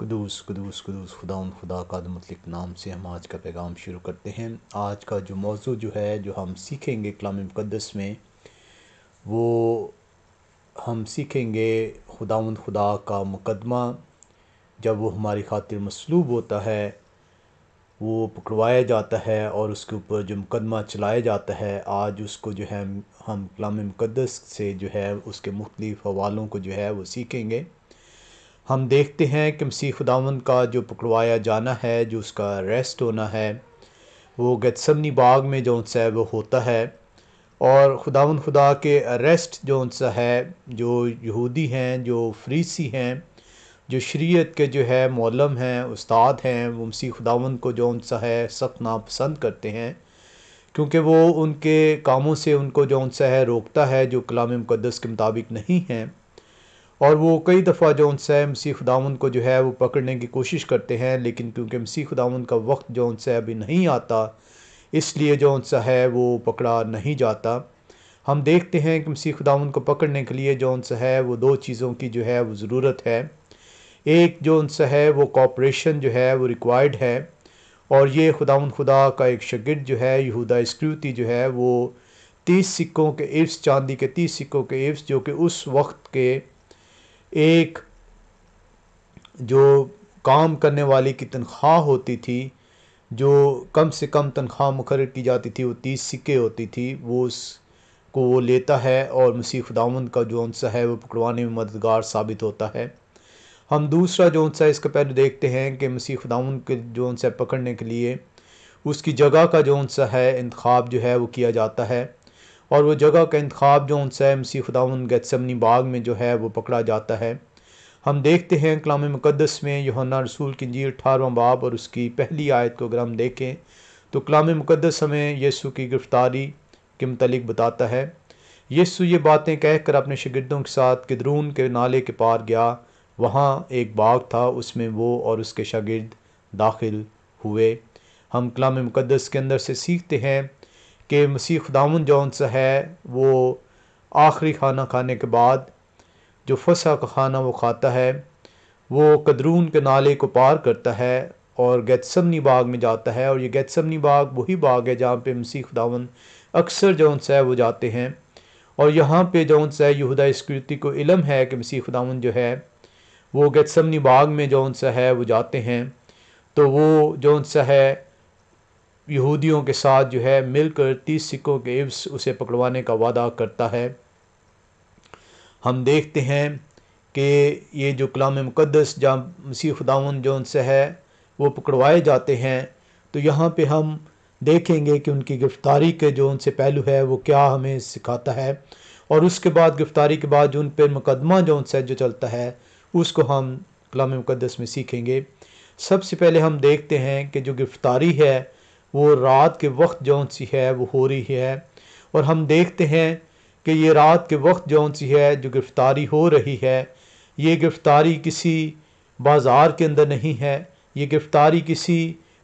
قدوس قدوس قدوس خدا کا مطلق نام سے ہم آج کا پیغام شروع کرتے ہیں۔ آج کا جو موضوع جو ہم سیکھیں گے کلام مقدس میں، وہ ہم سیکھیں گے خدا کا مقدمہ جب وہ ہماری خاطر مصلوب ہوتا ہے، وہ پکڑوایا جاتا ہے اور اس کے اوپر جو مقدمہ چلایا جاتا ہے۔ آج اس کو جو ہے ہم کلام مقدس سے جو ہے اس کے مختلف حوالوں کو جو ہے وہ سیکھیں گے۔ ہم دیکھتے ہیں کہ مسیح خداوند کا جو پکڑوایا جانا ہے، جو اس کا ریسٹ ہونا ہے، وہ گتسمنی باغ میں جو ہے وہ ہوتا ہے۔ اور خدا کے ریسٹ جو ہے، جو یہودی ہیں، جو فریسی ہیں، جو شریعت کے جو ہے معلم ہیں، استاد ہیں، وہ مسیح خداوند کو جو ہے سخت ناپسند کرتے ہیں، کیونکہ وہ ان کے کاموں سے ان کو جو ہے روکتا ہے جو کلام مقدس کے مطابق نہیں ہیں۔ اور وہ کئی دفعہ جو ہے مسیح خداوند کو جو ہے وہ پکڑنے کی کوشش کرتے ہیں، لیکن کیونکہ مسیح خداوند کا وقت جو ہے ابھی نہیں آتا، اس لیے جو ہے وہ پکڑا نہیں جاتا۔ ہم دیکھتے ہیں کہ مسیح خداوند کو پکڑنے کے لیے جو ہے وہ دو چیزوں کی جو ہے وہ ضرورت ہے۔ ایک جو ہے وہ کوآپریشن جو ہے وہ ریکوائرڈ ہے، اور یہ خدا کا ایک شاگرد جو ہے یہودا اسکریوتی جو ہے وہ 30 سکوں کے عوض، چاندی کے 30 سکوں کے عوض، جو کہ اس وقت کے ایک جو کام کرنے والی کی تنخواہ ہوتی تھی، جو کم سے کم تنخواہ مقرر کی جاتی تھی، وہ 30 سکے ہوتی تھی، وہ اس کو وہ لیتا ہے اور مسیح خداوند کا جو ہے وہ پکڑوانے میں مددگار ثابت ہوتا ہے۔ ہم دوسرا جو اس کا پہلے دیکھتے ہیں کہ مسیح خداوند کے جو پکڑنے کے لیے اس کی جگہ کا جو ہے انتخاب جو ہے وہ کیا جاتا ہے، اور وہ جگہ کا انتخاب جو ہے مسیح خداوند گتسمنی باغ میں جو ہے وہ پکڑا جاتا ہے۔ ہم دیکھتے ہیں کلام مقدس میں یوحنا رسول کی انجیل 18واں باب اور اس کی پہلی آیت کو اگر ہم دیکھیں تو کلام مقدس ہمیں یسوع کی گرفتاری کے متعلق بتاتا ہے۔ یسوع یہ باتیں کہہ کر اپنے شاگردوں کے ساتھ کدرون کے نالے کے پار گیا۔ وہاں ایک باغ تھا، اس میں وہ اور اس کے شاگرد داخل ہوئے۔ ہم کلام مقدس کے اندر سے سیکھتے ہیں کہ مسیح خداوند جو ہے وہ آخری کھانا کھانے کے بعد جو فسح کا کھانا وہ کھاتا ہے، وہ کدرون کے نالے کو پار کرتا ہے اور گتسمنی باغ میں جاتا ہے۔ اور یہ گتسمنی باغ وہی باغ ہے جہاں پہ مسیح خداوند اکثر جو ہے وہ جاتے ہیں، اور یہاں پہ جو ہے یہودا اسکریوتی کو علم ہے کہ مسیح خداوند جو ہے وہ گتسمنی باغ میں جو ہے وہ جاتے ہیں، تو وہ جو ہے یہودیوں کے ساتھ جو ہے مل کر 30 سکوں کے عوض اسے پکڑوانے کا وعدہ کرتا ہے۔ ہم دیکھتے ہیں کہ یہ جو کلام مقدس جہاں مسیح خداوند جو ہے وہ پکڑوائے جاتے ہیں، تو یہاں پہ ہم دیکھیں گے کہ ان کی گرفتاری کے جو ان سے پہلو ہے وہ کیا ہمیں سکھاتا ہے، اور اس کے بعد گرفتاری کے بعد جو ان پہ مقدمہ جو ان سے جو چلتا ہے اس کو ہم کلام مقدس میں سیکھیں گے۔ سب سے پہلے ہم دیکھتے ہیں کہ جو گرفتاری ہے وہ رات کے وقت جو سی ہے وہ ہو رہی ہے، اور ہم دیکھتے ہیں کہ یہ رات کے وقت جو سی ہے جو گرفتاری ہو رہی ہے، یہ گرفتاری کسی بازار کے اندر نہیں ہے، یہ گرفتاری کسی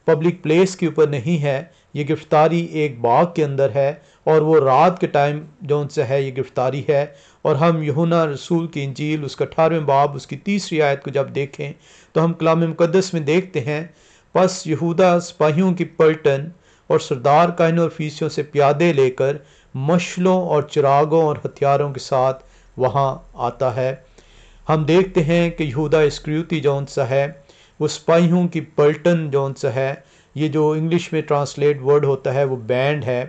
پبلک پلیس کے اوپر نہیں ہے، یہ گرفتاری ایک باغ کے اندر ہے، اور وہ رات کے ٹائم جو سے ہے یہ گرفتاری ہے۔ اور ہم یوحنا رسول کی انجیل اس کا 18واں باب اس کی 3 آیت کو جب دیکھیں تو ہم کلام مقدس میں دیکھتے ہیں، پس یہودا سپاہیوں کی پلٹن اور سردار کاہنوں اور فریسیوں سے پیادے لے کر مشلوں اور چراغوں اور ہتھیاروں کے ساتھ وہاں آتا ہے۔ ہم دیکھتے ہیں کہ یہودا اسکریوتی جو ہے وہ سپاہیوں کی پلٹن جو ہے، یہ جو انگلش میں ٹرانسلیٹ ورڈ ہوتا ہے وہ بینڈ ہے،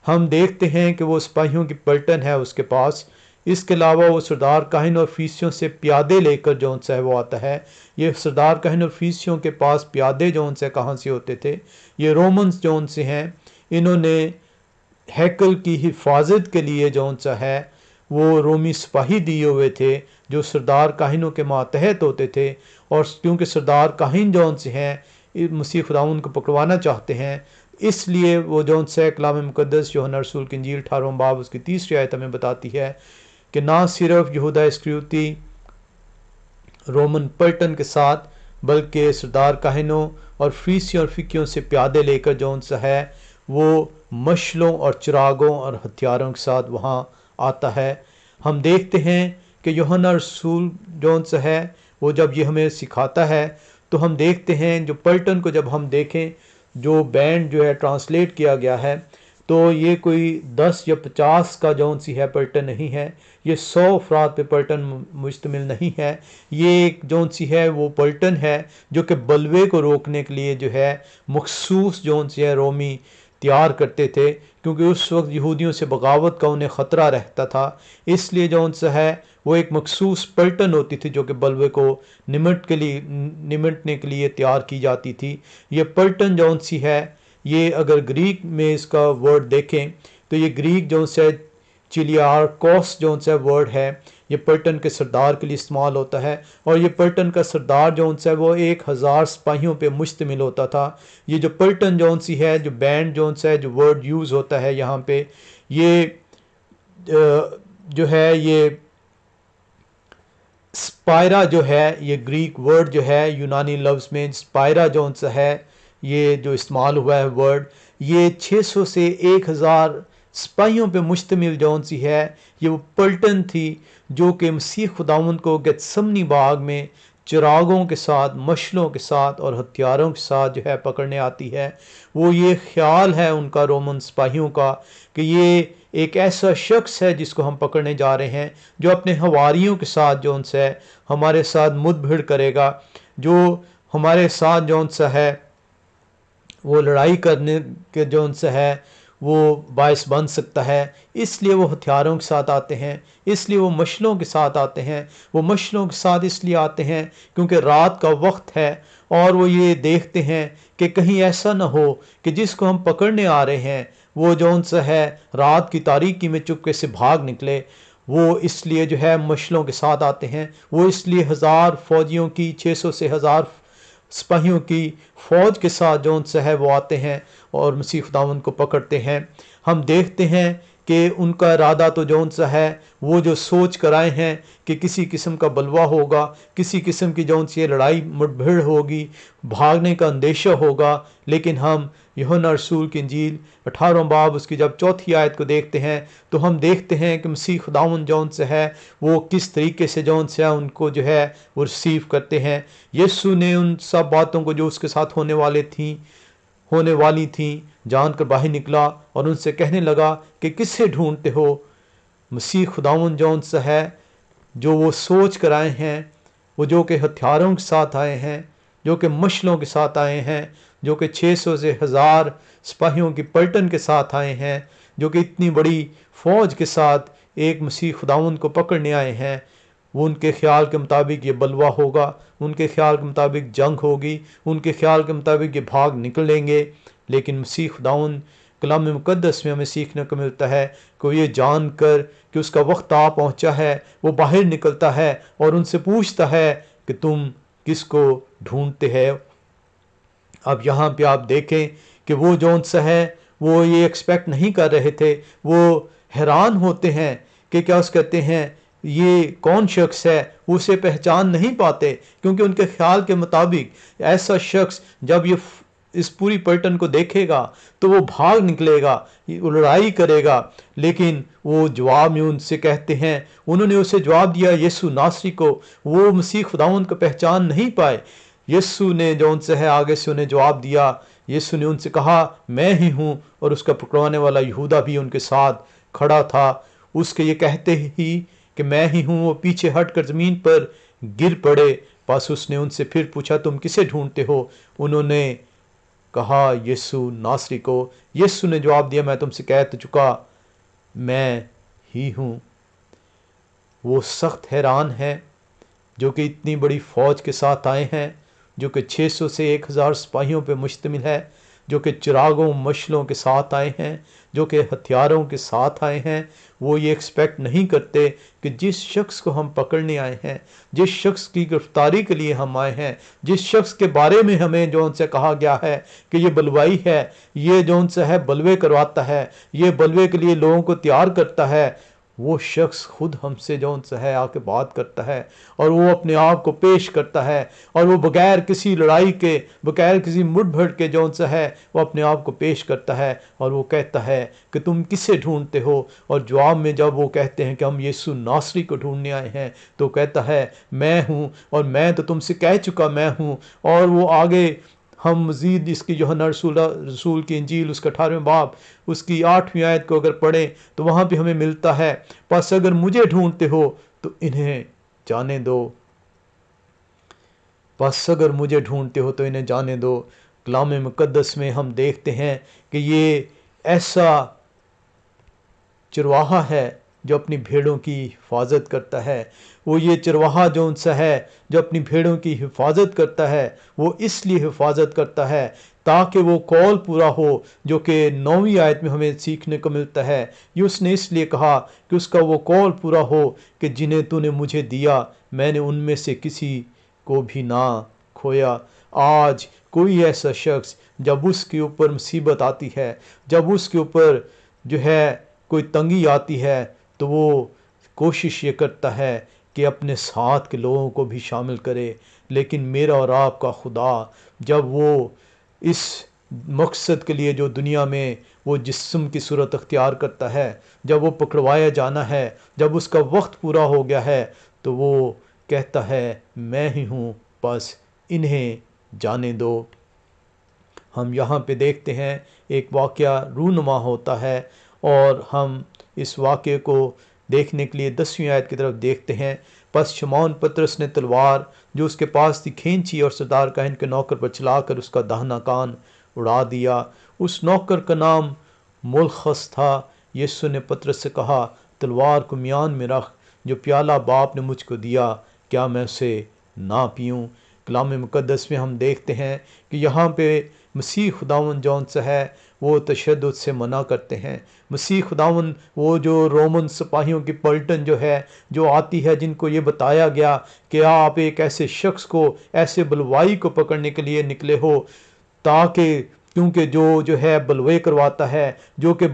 ہم دیکھتے ہیں کہ وہ سپاہیوں کی پلٹن ہے اس کے پاس۔ اس کے علاوہ وہ سردار کاہن اور فریسیوں سے پیادے لے کر جو ہے وہ آتا ہے۔ یہ سردار کاہن اور فریسیوں کے پاس پیادے جو سے کہاں سے ہوتے تھے؟ یہ رومنز جو سے ہیں، انہوں نے ہیکل کی حفاظت کے لیے جو ہے وہ رومی سپاہی دیے ہوئے تھے جو سردار کاہنوں کے ماتحت ہوتے تھے، اور کیونکہ سردار کاہن جو سے ہیں مسیح خداوند کو پکڑوانا چاہتے ہیں، اس لیے وہ جو سے کلام مقدس یوحنا رسول کی انجیل 18واں باب اس کی 3 آیت ہمیں بتاتی ہے کہ نہ صرف یہودا اسکریوتی رومن پلٹن کے ساتھ بلکہ سردار کاہنوں اور فریسیوں اور فقیوں سے پیادے لے کر جو ہے وہ مشلوں اور چراغوں اور ہتھیاروں کے ساتھ وہاں آتا ہے۔ ہم دیکھتے ہیں کہ یوحنا رسول جو ہے وہ جب یہ ہمیں سکھاتا ہے تو ہم دیکھتے ہیں جو پلٹن کو جب ہم دیکھیں جو بینڈ جو ہے ٹرانسلیٹ کیا گیا ہے تو یہ کوئی 10 یا 50 کا جون سی ہے پلٹن نہیں ہے، یہ 100 افراد پہ پلٹن مشتمل نہیں ہے، یہ ایک جون سی ہے وہ پلٹن ہے جو کہ بلوے کو روکنے کے لیے جو ہے مخصوص جون سی ہے رومی تیار کرتے تھے، کیونکہ اس وقت یہودیوں سے بغاوت کا انہیں خطرہ رہتا تھا، اس لیے جون سا ہے وہ ایک مخصوص پلٹن ہوتی تھی جو کہ بلوے کو نمٹنے کے لیے تیار کی جاتی تھی۔ یہ پلٹن جون سی ہے، یہ اگر گریک میں اس کا ورڈ دیکھیں تو یہ گریک جون سے چلیارکوس جون سے ورڈ ہے، یہ پلٹن کے سردار کے لیے استعمال ہوتا ہے، اور یہ پلٹن کا سردار جون سا ہے وہ 1000 سپاہیوں پہ مشتمل ہوتا تھا۔ یہ جو پلٹن جون سی ہے، جو بینڈ جون سا ہے، جو ورڈ یوز ہوتا ہے یہاں پہ، یہ جو ہے یہ سپائرا جو ہے، یہ گریک ورڈ جو ہے یونانی لفظ میں سپائرا جون سا ہے، یہ جو استعمال ہوا ہے ورڈ، یہ 600 سے 1000 سپاہیوں پہ مشتمل جون سی ہے، یہ وہ پلٹن تھی جو کہ مسیح خداوند کو گتسمنی باغ میں چراغوں کے ساتھ، مشلوں کے ساتھ اور ہتھیاروں کے ساتھ جو ہے پکڑنے آتی ہے۔ وہ یہ خیال ہے ان کا رومن سپاہیوں کا کہ یہ ایک ایسا شخص ہے جس کو ہم پکڑنے جا رہے ہیں، جو اپنے حواریوں کے ساتھ جون سا ہے ہمارے ساتھ مد بھیڑ کرے گا، جو ہمارے ساتھ جون سا ہے وہ لڑائی کرنے کے جون سا ہے وہ باعث بن سکتا ہے۔ اس لیے وہ ہتھیاروں کے ساتھ آتے ہیں، اس لیے وہ مشلوں کے ساتھ آتے ہیں، وہ مشلوں کے ساتھ اس لیے آتے ہیں کیونکہ رات کا وقت ہے، اور وہ یہ دیکھتے ہیں کہ کہیں ایسا نہ ہو کہ جس کو ہم پکڑنے آ رہے ہیں وہ جون سا ہے رات کی تاریکی میں چپکے سے بھاگ نکلے۔ وہ اس لیے جو ہے مشلوں کے ساتھ آتے ہیں، وہ اس لیے 1000 فوجیوں کی، 600 سے 1000 سپاہیوں کی فوج کے ساتھ جون سا ہے وہ آتے ہیں اور مسیح خداوند کو پکڑتے ہیں۔ ہم دیکھتے ہیں کہ ان کا ارادہ تو جون سا ہے وہ جو سوچ کر آئے ہیں کہ کسی قسم کا بلوہ ہوگا، کسی قسم کی جون سی لڑائی مٹبھیڑ ہوگی، بھاگنے کا اندیشہ ہوگا، لیکن ہم یوحنا رسول کی انجیل 18 باب اس کی جب 4 آیت کو دیکھتے ہیں تو ہم دیکھتے ہیں کہ مسیح خداوند جون سے ہے وہ کس طریقے سے جون سے ان کو جو ہے وہ ریسیو کرتے ہیں۔ یسوع نے ان سب باتوں کو جو اس کے ساتھ ہونے والی تھیں جان کر باہر نکلا اور ان سے کہنے لگا کہ کسے ڈھونڈتے ہو؟ مسیح خداوند جون سا ہے جو وہ سوچ کر آئے ہیں، وہ جو کہ ہتھیاروں کے ساتھ آئے ہیں، جو کہ مشلوں کے ساتھ آئے ہیں، جو کہ 600 سے 1000 سپاہیوں کی پلٹن کے ساتھ آئے ہیں، جو کہ اتنی بڑی فوج کے ساتھ ایک مسیح خداوند کو پکڑنے آئے ہیں۔ وہ ان کے خیال کے مطابق یہ بلوہ ہوگا، ان کے خیال کے مطابق جنگ ہوگی، ان کے خیال کے مطابق یہ بھاگ نکلیں گے، لیکن مسیح خداوند کلام مقدس میں ہمیں سیکھنے کو ملتا ہے کہ وہ یہ جان کر کہ اس کا وقت آ پہنچا ہے وہ باہر نکلتا ہے اور ان سے پوچھتا ہے کہ تم کس کو ڈھونڈتے ہیں۔ اب یہاں پہ آپ دیکھیں کہ وہ جون سا ہے وہ یہ ایکسپیکٹ نہیں کر رہے تھے، وہ حیران ہوتے ہیں کہ کیا اس کہتے ہیں یہ کون شخص ہے، اسے پہچان نہیں پاتے، کیونکہ ان کے خیال کے مطابق ایسا شخص جب یہ اس پوری پلٹن کو دیکھے گا تو وہ بھاگ نکلے گا، وہ لڑائی کرے گا، لیکن وہ جواب میں ان سے کہتے ہیں، انہوں نے اسے جواب دیا یسوع ناصری کو، وہ مسیح خداوند کو پہچان نہیں پائے۔ یسوع نے جو ان سے ہے آگے سے انہیں جواب دیا، یسوع نے ان سے کہا میں ہی ہوں، اور اس کا پکڑوانے والا یہودا بھی ان کے ساتھ کھڑا تھا۔ اس کے یہ کہتے ہی کہ میں ہی ہوں وہ پیچھے ہٹ کر زمین پر گر پڑے۔ بس اس نے ان سے پھر پوچھا تم کسے ڈھونڈتے ہو؟ انہوں نے کہا یسوع ناصری کو۔ یسوع نے جواب دیا میں تم سے کہہ تو چکا میں ہی ہوں۔ وہ سخت حیران ہیں جو کہ اتنی بڑی فوج کے ساتھ آئے ہیں، جو کہ 600 سے 1000 سپاہیوں پہ مشتمل ہے، جو کہ چراغوں مشلوں کے ساتھ آئے ہیں، جو کہ ہتھیاروں کے ساتھ آئے ہیں۔ وہ یہ ایکسپیکٹ نہیں کرتے کہ جس شخص کو ہم پکڑنے آئے ہیں، جس شخص کی گرفتاری کے لیے ہم آئے ہیں، جس شخص کے بارے میں ہمیں جو ان سے کہا گیا ہے کہ یہ بلوائی ہے، یہ جو ان سے ہے بلوے کرواتا ہے، یہ بلوے کے لیے لوگوں کو تیار کرتا ہے، وہ شخص خود ہم سے جون سا ہے آ کے بات کرتا ہے اور وہ اپنے آپ کو پیش کرتا ہے، اور وہ بغیر کسی لڑائی کے، بغیر کسی مٹ بھڑ کے جون سا ہے وہ اپنے آپ کو پیش کرتا ہے، اور وہ کہتا ہے کہ تم کسے ڈھونڈتے ہو؟ اور جواب میں جب وہ کہتے ہیں کہ ہم یسوع ناصری کو ڈھونڈنے آئے ہیں، تو کہتا ہے میں ہوں، اور میں تو تم سے کہہ چکا میں ہوں۔ اور وہ آگے ہم مزید اس کی یوحنا رسول کی انجیل اس کا 18ویں باب اس کی 8ویں آیت کو اگر پڑھیں تو وہاں پہ ہمیں ملتا ہے، پس اگر مجھے ڈھونڈتے ہو تو انہیں جانے دو، پس اگر مجھے ڈھونڈتے ہو تو انہیں جانے دو۔ کلام مقدس میں ہم دیکھتے ہیں کہ یہ ایسا چرواہا ہے جو اپنی بھیڑوں کی حفاظت کرتا ہے۔ وہ یہ چرواہا جو ان سا ہے جو اپنی بھیڑوں کی حفاظت کرتا ہے، وہ اس لیے حفاظت کرتا ہے تاکہ وہ قول پورا ہو جو کہ 9ویں آیت میں ہمیں سیکھنے کو ملتا ہے۔ یہ اس نے اس لیے کہا کہ اس کا وہ قول پورا ہو کہ جنہیں تو نے مجھے دیا میں نے ان میں سے کسی کو بھی نہ کھویا۔ آج کوئی ایسا شخص جب اس کے اوپر مصیبت آتی ہے، جب اس کے اوپر جو ہے کوئی تنگی آتی ہے، تو وہ کوشش یہ کرتا ہے کہ اپنے ساتھ کے لوگوں کو بھی شامل کرے، لیکن میرا اور آپ کا خدا جب وہ اس مقصد کے لیے جو دنیا میں وہ جسم کی صورت اختیار کرتا ہے، جب وہ پکڑوایا جانا ہے، جب اس کا وقت پورا ہو گیا ہے، تو وہ کہتا ہے میں ہی ہوں، بس انہیں جانے دو۔ ہم یہاں پہ دیکھتے ہیں ایک واقعہ رونما ہوتا ہے، اور ہم اس واقعے کو دیکھنے کے لیے 10ویں آیت کی طرف دیکھتے ہیں۔ پس شمعون پطرس نے تلوار جو اس کے پاس تھی کھینچی اور سردار کاہن کے نوکر پر چلا کر اس کا داہنا کان اڑا دیا۔ اس نوکر کا نام ملخص تھا۔ یسوع نے پطرس سے کہا تلوار کو میان میں رکھ، جو پیالہ باپ نے مجھ کو دیا کیا میں اسے نہ پیوں؟ کلام مقدس میں ہم دیکھتے ہیں کہ یہاں پہ مسیح خداوند جون سا ہے وہ تشدد سے منع کرتے ہیں۔ مسیح خداوند وہ جو رومن سپاہیوں کی پلٹن جو ہے جو آتی ہے، جن کو یہ بتایا گیا کہ آپ ایک ایسے شخص کو، ایسے بلوائی کو پکڑنے کے لیے نکلے ہو، تاکہ کیونکہ جو ہے بلوے کرواتا ہے، جو کہ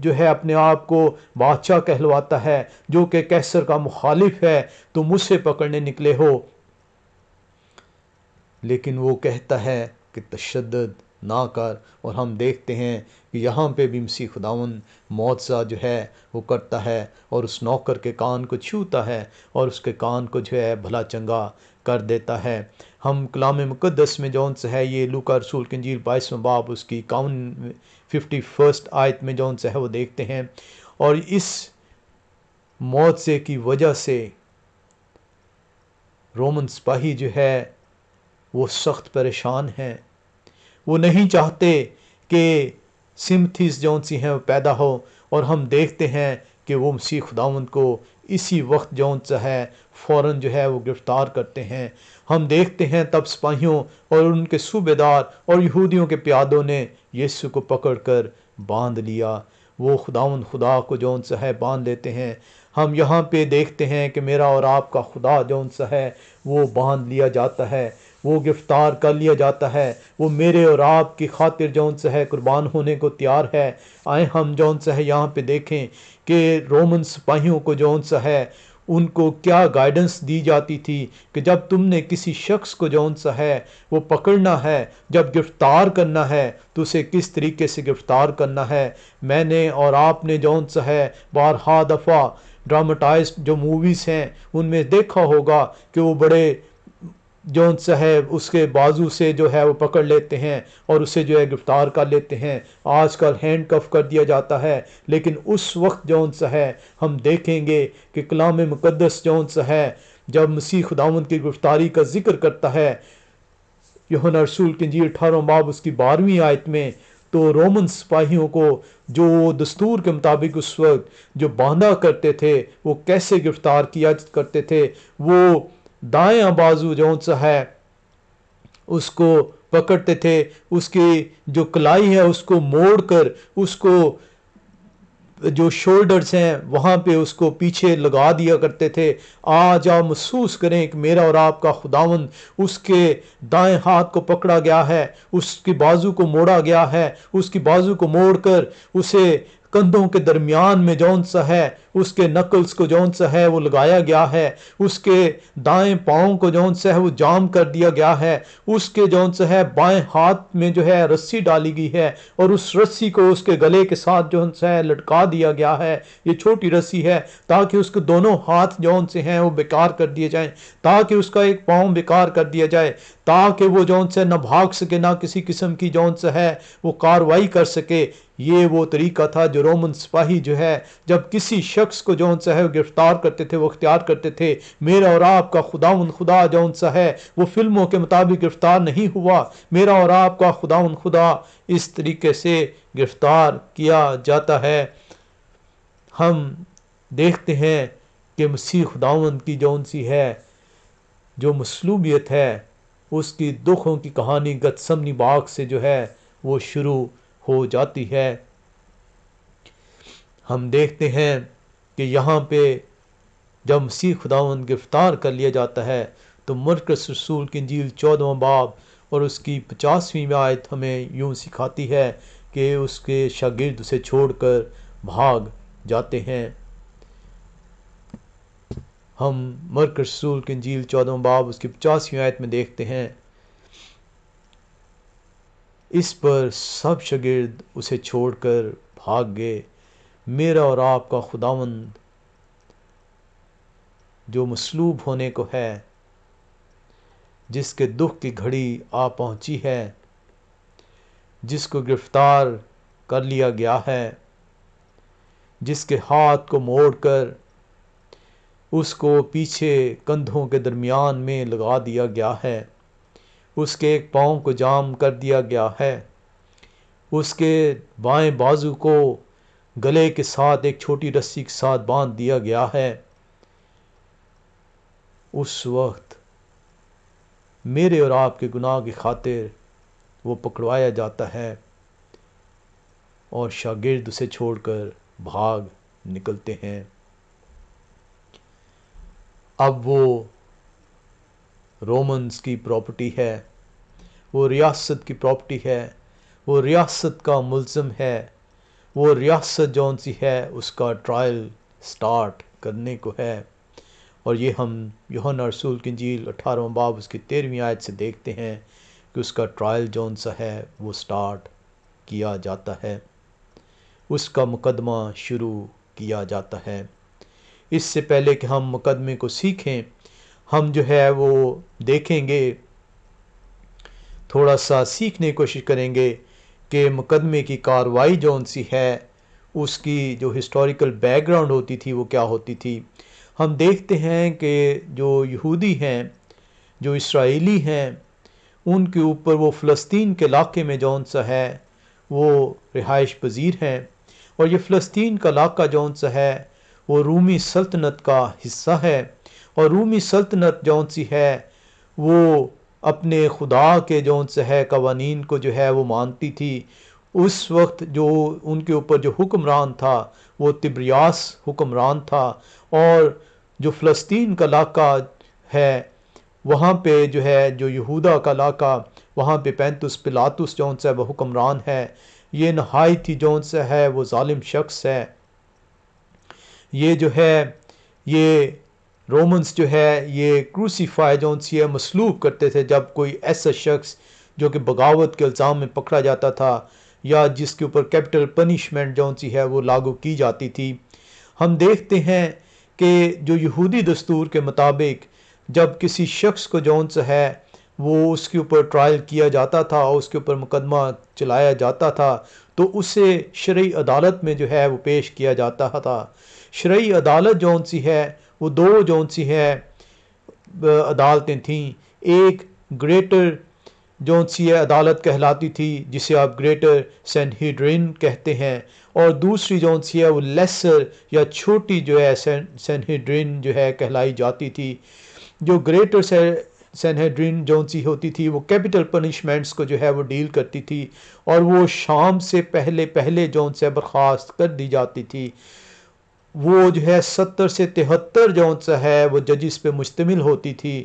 جو ہے اپنے آپ کو بادشاہ کہلواتا ہے، جو کہ کیسر کا مخالف ہے، تم اسے پکڑنے نکلے ہو۔ لیکن وہ کہتا ہے کہ تشدد نہ کر، اور ہم دیکھتے ہیں کہ یہاں پہ بھی مسیح خداوند معجزہ جو ہے وہ کرتا ہے، اور اس نوکر کے کان کو چھوتا ہے اور اس کے کان کو جو ہے بھلا چنگا کر دیتا ہے۔ ہم کلام مقدس میں جون سے ہے یہ لوکا رسول کی انجیل 22واں باب اس کی 51 آیت میں جون سے ہے وہ دیکھتے ہیں، اور اس معجزے کی وجہ سے رومن سپاہی جو ہے وہ سخت پریشان ہیں۔ وہ نہیں چاہتے کہ سمتھیز جون سی ہیں وہ پیدا ہو، اور ہم دیکھتے ہیں کہ وہ مسیح خداوند کو اسی وقت جون سا ہے فوراً جو ہے وہ گرفتار کرتے ہیں۔ ہم دیکھتے ہیں تب سپاہیوں اور ان کے صوبے دار اور یہودیوں کے پیادوں نے یسوع کو پکڑ کر باندھ لیا۔ وہ خداوند خدا کو جون سا ہے باندھ لیتے ہیں۔ ہم یہاں پہ دیکھتے ہیں کہ میرا اور آپ کا خدا جون سا ہے وہ باندھ لیا جاتا ہے، وہ گرفتار کر لیا جاتا ہے، وہ میرے اور آپ کی خاطر جون سا ہے قربان ہونے کو تیار ہے۔ آئے ہم جون سا ہے یہاں پہ دیکھیں کہ رومن سپاہیوں کو جون سا ہے ان کو کیا گائیڈنس دی جاتی تھی کہ جب تم نے کسی شخص کو جون سا ہے وہ پکڑنا ہے، جب گرفتار کرنا ہے تو اسے کس طریقے سے گرفتار کرنا ہے۔ میں نے اور آپ نے جون سا ہے بارہا دفعہ ڈراماٹائزڈ جو موویز ہیں ان میں دیکھا ہوگا کہ وہ بڑے جون سا ہے اس کے بازو سے جو ہے وہ پکڑ لیتے ہیں اور اسے جو ہے گرفتار کر لیتے ہیں۔ آج کل ہینڈ کف کر دیا جاتا ہے، لیکن اس وقت جون سا ہے ہم دیکھیں گے کہ کلام مقدس جون سا ہے جب مسیح خداوند کی گرفتاری کا ذکر کرتا ہے یوحنا رسول کی انجیل 18واں باب اس کی 12ویں آیت میں، تو رومن سپاہیوں کو جو دستور کے مطابق اس وقت جو باندھا کرتے تھے وہ کیسے گرفتار کیا کرتے تھے، وہ دائیں بازو جون سا ہے اس کو پکڑتے تھے، اس کی جو کلائی ہے اس کو موڑ کر اس کو جو شولڈرز ہیں وہاں پہ اس کو پیچھے لگا دیا کرتے تھے۔ آج آپ محسوس کریں کہ میرا اور آپ کا خداوند اس کے دائیں ہاتھ کو پکڑا گیا ہے، اس کی بازو کو موڑا گیا ہے، اس کی بازو کو موڑ کر اسے کندھوں کے درمیان میں جون سا ہے اس کے نکلز کو جون سا ہے وہ لگایا گیا ہے، اس کے دائیں پاؤں کو جون سا ہے وہ جام کر دیا گیا ہے، اس کے جون سا ہے بائیں ہاتھ میں جو ہے رسی ڈالی گئی ہے اور اس رسی کو اس کے گلے کے ساتھ جون سا ہے لٹکا دیا گیا ہے۔ یہ چھوٹی رسی ہے تاکہ اس کے دونوں ہاتھ جون سے ہیں وہ بیکار کر دیے جائیں، تاکہ اس کا ایک پاؤں بیکار کر دیا جائے، تاکہ وہ جون سے نہ بھاگ سکے، نہ کسی قسم کی جون سے ہے وہ کاروائی کر سکے۔ یہ وہ طریقہ تھا جو رومن سپاہی جو ہے جب کسی شخص کو جون سا ہے گرفتار کرتے تھے وہ اختیار کرتے تھے۔ میرا اور آپ کا خداوند خدا جون سا ہے وہ فلموں کے مطابق گرفتار نہیں ہوا، میرا اور آپ کا خداوند خدا اس طریقے سے گرفتار کیا جاتا ہے۔ ہم دیکھتے ہیں کہ مسیح خداوند کی جون سی ہے جو مصلوبیت ہے، اس کی دکھوں کی کہانی گتسمنی باغ سے جو ہے وہ شروع ہو جاتی ہے۔ ہم دیکھتے ہیں کہ یہاں پہ جب مسیح خداوند گرفتار کر لیا جاتا ہے تو مرقس رسول کی انجیل 14واں باب اور اس کی 50ویں آیت ہمیں یوں سکھاتی ہے کہ اس کے شاگرد اسے چھوڑ کر بھاگ جاتے ہیں۔ ہم مرقس رسول کی انجیل 14واں باب اس کی 50ویں آیت میں دیکھتے ہیں، اس پر سب شاگرد اسے چھوڑ کر بھاگ گئے۔ میرا اور آپ کا خداوند جو مصلوب ہونے کو ہے، جس کے دکھ کی گھڑی آ پہنچی ہے، جس کو گرفتار کر لیا گیا ہے، جس کے ہاتھ کو موڑ کر اس کو پیچھے کندھوں کے درمیان میں لگا دیا گیا ہے، اس کے ایک پاؤں کو جام کر دیا گیا ہے، اس کے بائیں بازو کو گلے کے ساتھ ایک چھوٹی رسی کے ساتھ باندھ دیا گیا ہے۔ اس وقت میرے اور آپ کے گناہ کی خاطر وہ پکڑوایا جاتا ہے اور شاگرد اسے چھوڑ کر بھاگ نکلتے ہیں۔ اب وہ رومنز کی پراپرٹی ہے، وہ ریاست کی پراپرٹی ہے، وہ ریاست کا ملزم ہے، وہ ریاست جون سی ہے اس کا ٹرائل سٹارٹ کرنے کو ہے۔ اور یہ ہم یوحنا رسول کی انجیل 18واں باب اس کی 13ویں آیت سے دیکھتے ہیں کہ اس کا ٹرائل جون سا ہے وہ سٹارٹ کیا جاتا ہے، اس کا مقدمہ شروع کیا جاتا ہے۔ اس سے پہلے کہ ہم مقدمے کو سیکھیں، ہم جو ہے وہ دیکھیں گے، تھوڑا سا سیکھنے کی کوشش کریں گے کہ مقدمے کی کاروائی جون سی ہے اس کی جو ہسٹوریکل بیک گراؤنڈ ہوتی تھی وہ کیا ہوتی تھی۔ ہم دیکھتے ہیں کہ جو یہودی ہیں، جو اسرائیلی ہیں، ان کے اوپر وہ فلسطین کے علاقے میں جون سا ہے وہ رہائش پذیر ہیں، اور یہ فلسطین کا علاقہ جون سا ہے وہ رومی سلطنت کا حصہ ہے، اور رومی سلطنت جون سی ہے وہ اپنے خدا کے جون سے ہے قوانین کو جو ہے وہ مانتی تھی۔ اس وقت جو ان کے اوپر جو حکمران تھا وہ تبریاس حکمران تھا، اور جو فلسطین کا علاقہ ہے وہاں پہ جو ہے جو یہودا کا علاقہ وہاں پہ پینتس پلاطس جون سے وہ حکمران ہے۔ یہ نہایت ہی جون سے ہے وہ ظالم شخص ہے۔ یہ جو ہے یہ رومنز جو ہے یہ کروسیفائی جون سی ہے مصلوب کرتے تھے جب کوئی ایسا شخص جو کہ بغاوت کے الزام میں پکڑا جاتا تھا یا جس کے اوپر کیپٹل پنشمنٹ جون سی ہے وہ لاگو کی جاتی تھی۔ ہم دیکھتے ہیں کہ جو یہودی دستور کے مطابق جب کسی شخص کو جون سا ہے وہ اس کے اوپر ٹرائل کیا جاتا تھا، اس کے اوپر مقدمہ چلایا جاتا تھا، تو اسے شرعی عدالت میں جو ہے وہ پیش کیا جاتا تھا۔ شرعی عدالت جون سی ہے وہ دو جون سی ہے عدالتیں تھیں، ایک گریٹر جون سی عدالت کہلاتی تھی جسے آپ گریٹر سینہیڈرین کہتے ہیں، اور دوسری جون سی ہے وہ لیسر یا چھوٹی جو ہے سینہیڈرین جو ہے کہلائی جاتی تھی۔ جو گریٹر سینہیڈرین جون سی ہوتی تھی وہ کیپٹل پنشمنٹس کو جو ہے وہ ڈیل کرتی تھی، اور وہ شام سے پہلے جون سے برخاست کر دی جاتی تھی۔ وہ جو ہے 70 سے 73 جون سا ہے وہ ججز پہ مشتمل ہوتی تھی۔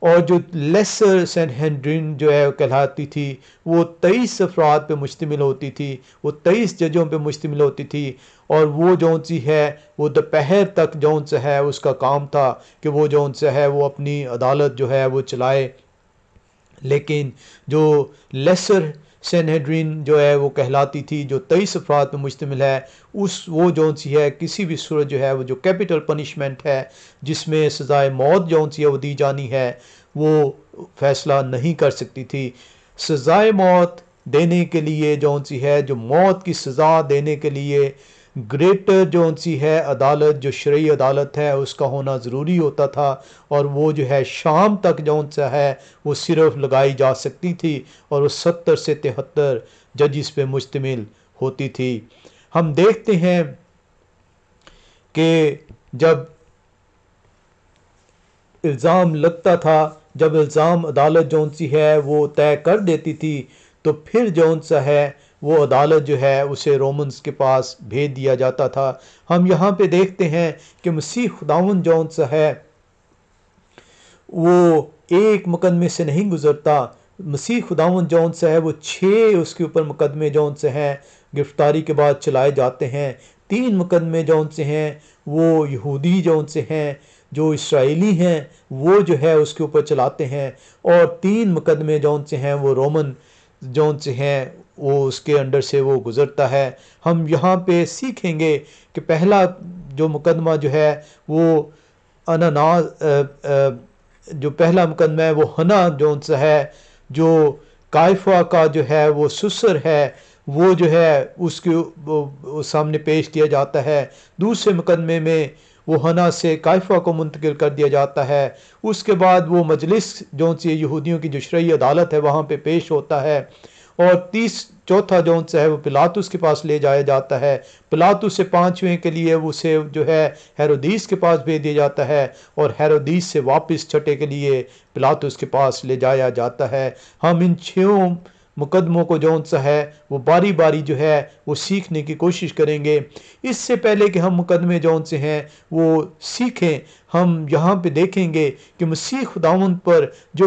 اور جو لیسر سینہیڈرین جو ہے کہلاتی تھی وہ 23 افراد پہ مشتمل ہوتی تھی، وہ 23 ججوں پہ مشتمل ہوتی تھی، اور وہ جون سی ہے وہ دوپہر تک جون سے ہے اس کا کام تھا کہ وہ جون سے ہے وہ اپنی عدالت جو ہے وہ چلائے۔ لیکن جو لیسر سینہیڈرین جو ہے وہ کہلاتی تھی، جو 23 افراد پہ مشتمل ہے، وہ جون سی ہے کسی بھی صورت جو ہے وہ جو کیپٹل پنشمنٹ ہے جس میں سزائے موت جون سی ہے وہ دی جانی ہے، وہ فیصلہ نہیں کر سکتی تھی۔ سزائے موت دینے کے لیے جون سی ہے جو موت کی سزا دینے کے لیے گریٹر جون سی ہے عدالت جو شرعی عدالت ہے اس کا ہونا ضروری ہوتا تھا، اور وہ جو ہے شام تک جون سا ہے وہ صرف لگائی جا سکتی تھی، اور وہ 70 سے 73 ججز پہ مشتمل ہوتی تھی۔ ہم دیکھتے ہیں کہ جب الزام لگتا تھا، جب الزام عدالت جون سی ہے وہ طے کر دیتی تھی، تو پھر جون سا ہے وہ عدالت جو ہے اسے رومنز کے پاس بھیج دیا جاتا تھا۔ ہم یہاں پہ دیکھتے ہیں کہ مسیح خداوند جون سا ہے وہ ایک مقدمے سے نہیں گزرتا، مسیح خداوند جون سا ہے وہ 6 اس کے اوپر مقدمے جون سے ہیں گرفتاری کے بعد چلائے جاتے ہیں۔ 3 مقدمے جون سے ہیں وہ یہودی جون سے ہیں، جو اسرائیلی ہیں وہ جو ہے اس کے اوپر چلاتے ہیں، اور 3 مقدمے جون سے ہیں وہ رومن جون سے ہیں، وہ اس کے انڈر سے وہ گزرتا ہے۔ ہم یہاں پہ سیکھیں گے کہ پہلا جو مقدمہ جو ہے وہ جو پہلا مقدمہ ہے وہ ہنا جون سا ہے، جو کائفہ کا جو ہے وہ سسر ہے، وہ جو ہے اس کے سامنے پیش کیا جاتا ہے۔ دوسرے مقدمے میں وہ ہنا سے کائفہ کو منتقل کر دیا جاتا ہے۔ اس کے بعد وہ مجلس جون سی یہودیوں کی جو شرعی عدالت ہے وہاں پہ پیش ہوتا ہے، اور چوتھا جون سا ہے وہ پلاطس کے پاس لے جایا جاتا ہے۔ پلاطس سے 5ویں کے لیے اسے جو ہے ہیرودیس کے پاس بھیج دیا جاتا ہے، اور ہیرودیس سے واپس چھٹے کے لیے پلاطس کے پاس لے جایا جاتا ہے۔ ہم ان 6 مقدموں کو جون سا ہے وہ باری باری جو ہے وہ سیکھنے کی کوشش کریں گے۔ اس سے پہلے کہ ہم مقدمے جون سے ہیں وہ سیکھیں، ہم یہاں پہ دیکھیں گے کہ مسیح خداوند پر جو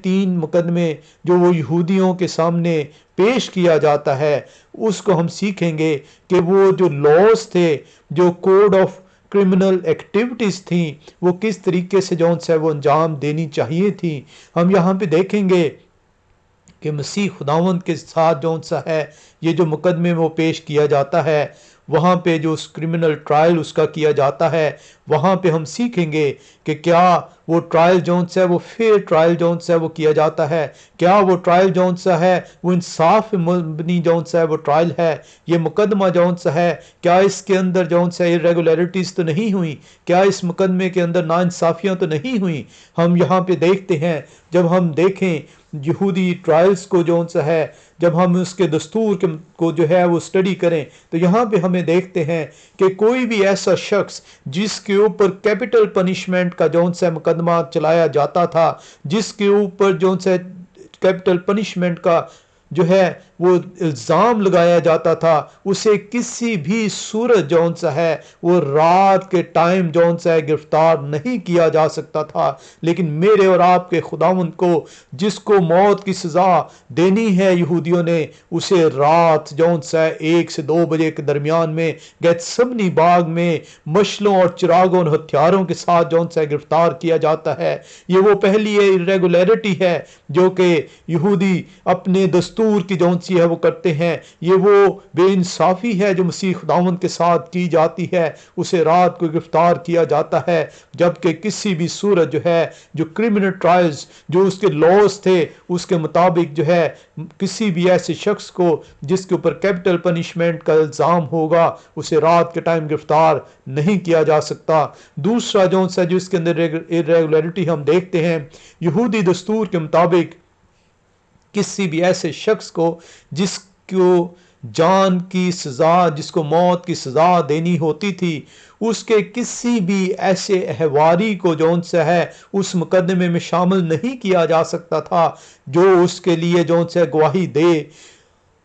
3 مقدمے جو وہ یہودیوں کے سامنے پیش کیا جاتا ہے، اس کو ہم سیکھیں گے کہ وہ جو لاز تھے، جو کوڈ آف کرمنل ایکٹیویٹیز تھیں، وہ کس طریقے سے جون سے وہ انجام دینی چاہیے تھیں۔ ہم یہاں پہ دیکھیں گے کہ مسیح خداوند کے ساتھ جون سا ہے یہ جو مقدمے میں وہ پیش کیا جاتا ہے، وہاں پہ جو اس کرمنل ٹرائل اس کا کیا جاتا ہے، وہاں پہ ہم سیکھیں گے کہ کیا وہ ٹرائل جون سا ہے وہ فیئر ٹرائل جون سا ہے وہ کیا جاتا ہے، کیا وہ ٹرائل جون سا ہے وہ انصاف مبنی جون سا ہے وہ ٹرائل ہے، یہ مقدمہ جون سا ہے کیا اس کے اندر جون سا irregularities تو نہیں ہوئی، کیا اس مقدمے کے اندر ناانصافیاں تو نہیں ہوئیں۔ ہم یہاں پہ دیکھتے ہیں، جب ہم دیکھیں یہودی ٹرائلز کو جون سا ہے، جب ہم اس کے دستور کو جو ہے وہ اسٹڈی کریں، تو یہاں پہ ہمیں دیکھتے ہیں کہ کوئی بھی ایسا شخص جس کے اوپر کیپٹل پنشمنٹ کا جون سا مقدمہ چلایا جاتا تھا، جس کے اوپر جون سا کیپٹل پنشمنٹ کا جو ہے وہ الزام لگایا جاتا تھا، اسے کسی بھی صورت جون سا ہے وہ رات کے ٹائم جون سا ہے گرفتار نہیں کیا جا سکتا تھا۔ لیکن میرے اور آپ کے خداوند کو جس کو موت کی سزا دینی ہے یہودیوں نے، اسے رات جون سا 1 سے 2 بجے کے درمیان میں گیتسمنی باغ میں مشلوں اور چراغوں اور ہتھیاروں کے ساتھ جون سا گرفتار کیا جاتا ہے۔ یہ وہ پہلی irregularity ہے جو کہ یہودی اپنے دستور کی جون سی ہے وہ کرتے ہیں، یہ وہ بے انصافی ہے جو مسیح خداوند کے ساتھ کی جاتی ہے، اسے رات کو گرفتار کیا جاتا ہے، جبکہ کسی بھی صورت جو ہے جو کرمنل ٹرائلز جو اس کے لاز تھے اس کے مطابق جو ہے کسی بھی ایسے شخص کو جس کے اوپر کیپٹل پنشمنٹ کا الزام ہوگا اسے رات کے ٹائم گرفتار نہیں کیا جا سکتا۔ دوسرا جون سا جو اس کے اندر irregularity ہم دیکھتے ہیں، یہودی دستور کے مطابق کسی بھی ایسے شخص کو جس کو جان کی سزا، جس کو موت کی سزا دینی ہوتی تھی، اس کے کسی بھی ایسے احواری کو جون سا ہے اس مقدمے میں شامل نہیں کیا جا سکتا تھا جو اس کے لیے جون سا گواہی دے۔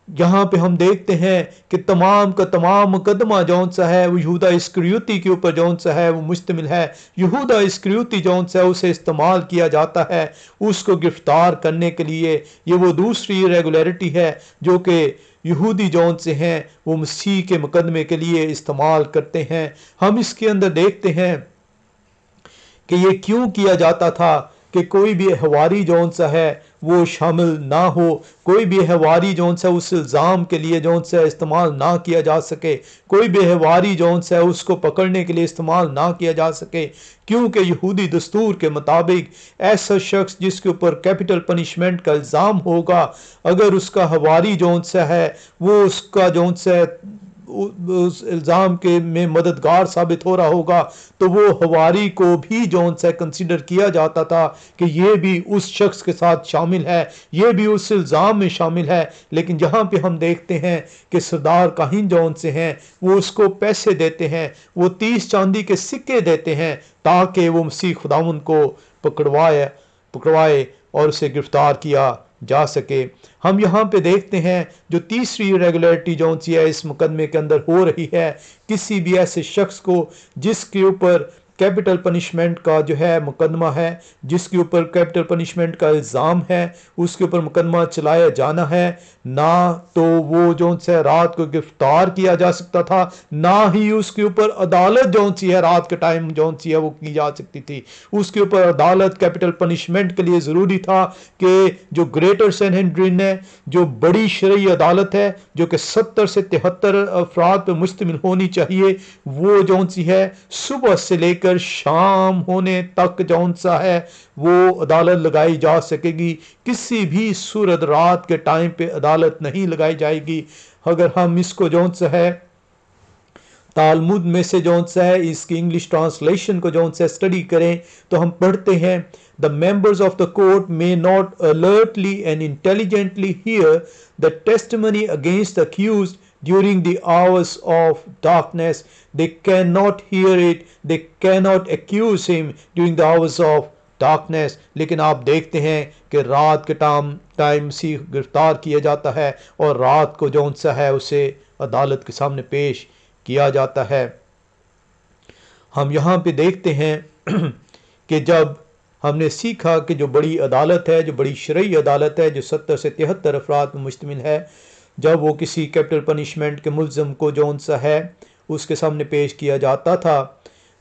یہاں پہ ہم دیکھتے ہیں کہ تمام کا تمام مقدمہ جون سا ہے وہ یہودا اسکریوتی کے اوپر جون سا ہے وہ مشتمل ہے. یہودا اسکریوتی جون سا ہے اسے استعمال کیا جاتا ہے اس کو گرفتار کرنے کے لیے. یہ وہ دوسری ریگولیرٹی ہے جو کہ یہودی جون سے ہیں وہ مسیح کے مقدمے کے لیے استعمال کرتے ہیں. ہم اس کے اندر دیکھتے ہیں کہ یہ کیوں کیا جاتا تھا کہ کوئی بھی حواری جون سا ہے وہ شامل نہ ہو, کوئی بھی حواری جون سا اس الزام کے لیے جون سا استعمال نہ کیا جا سکے, کوئی بھی حواری جون سا اس کو پکڑنے کے لیے استعمال نہ کیا جا سکے, کیونکہ یہودی دستور کے مطابق ایسا شخص جس کے اوپر کیپٹل پنشمنٹ کا الزام ہوگا, اگر اس کا حواری جون سا ہے وہ اس کا جون سا اس الزام کے میں مددگار ثابت ہو رہا ہوگا تو وہ حواری کو بھی جون سا کنسیڈر کیا جاتا تھا کہ یہ بھی اس شخص کے ساتھ شامل ہے, یہ بھی اس الزام میں شامل ہے. لیکن جہاں پہ ہم دیکھتے ہیں کہ سردار کاہن جون سے ہیں وہ اس کو پیسے دیتے ہیں, وہ 30 چاندی کے سکے دیتے ہیں تاکہ وہ مسیح خداوند کو پکڑوائے اور اسے گرفتار کیا جا سکے. ہم یہاں پہ دیکھتے ہیں جو تیسری ریگولیرٹی جون سی ہے اس مقدمے کے اندر ہو رہی ہے, کسی بھی ایسے شخص کو جس کے اوپر کیپٹل پنشمنٹ کا جو ہے مقدمہ ہے, جس کے اوپر کیپٹل پنشمنٹ کا الزام ہے, اس کے اوپر مقدمہ چلایا جانا ہے, نہ تو وہ جون سے رات کو گرفتار کیا جا سکتا تھا, نہ ہی اس کے اوپر عدالت جون سی ہے رات کے ٹائم جون سی ہے وہ کی جا سکتی تھی. اس کے اوپر عدالت کیپٹل پنشمنٹ کے لیے ضروری تھا کہ جو گریٹر سینہڈرین ہے, جو بڑی شرعی عدالت ہے جو کہ 70 سے 73 افراد پہ مشتمل ہونی چاہیے, وہ جون سی ہے صبح سے لے کر شام ہونے تک جون سا ہے وہ عدالت لگائی جا سکے گی. کسی بھی صورت رات کے ٹائم پہ عدالت نہیں لگائی جائے گی. اگر ہم اس کو جون سا ہے تالمود میں سے جون سا ہے اس کی انگلش ٹرانسلیشن کو جون سا اسٹڈی کریں تو ہم پڑھتے ہیں The members of the court may not alertly and intelligently hear the testimony against the accused during the hours of darkness. They cannot hear it. They cannot accuse him during the hours of darkness. لیکن آپ دیکھتے ہیں کہ رات کے time سی گرفتار کیا جاتا ہے اور رات کو جون سا ہے اسے عدالت کے سامنے پیش کیا جاتا ہے. ہم یہاں پہ دیکھتے ہیں کہ جب ہم نے سیکھا کہ جو بڑی عدالت ہے, جو بڑی شرعی عدالت ہے, جو 70 سے 73 افراد پر مشتمل ہے, جب وہ کسی کیپٹل پنشمنٹ کے ملزم کو جون سا ہے اس کے سامنے پیش کیا جاتا تھا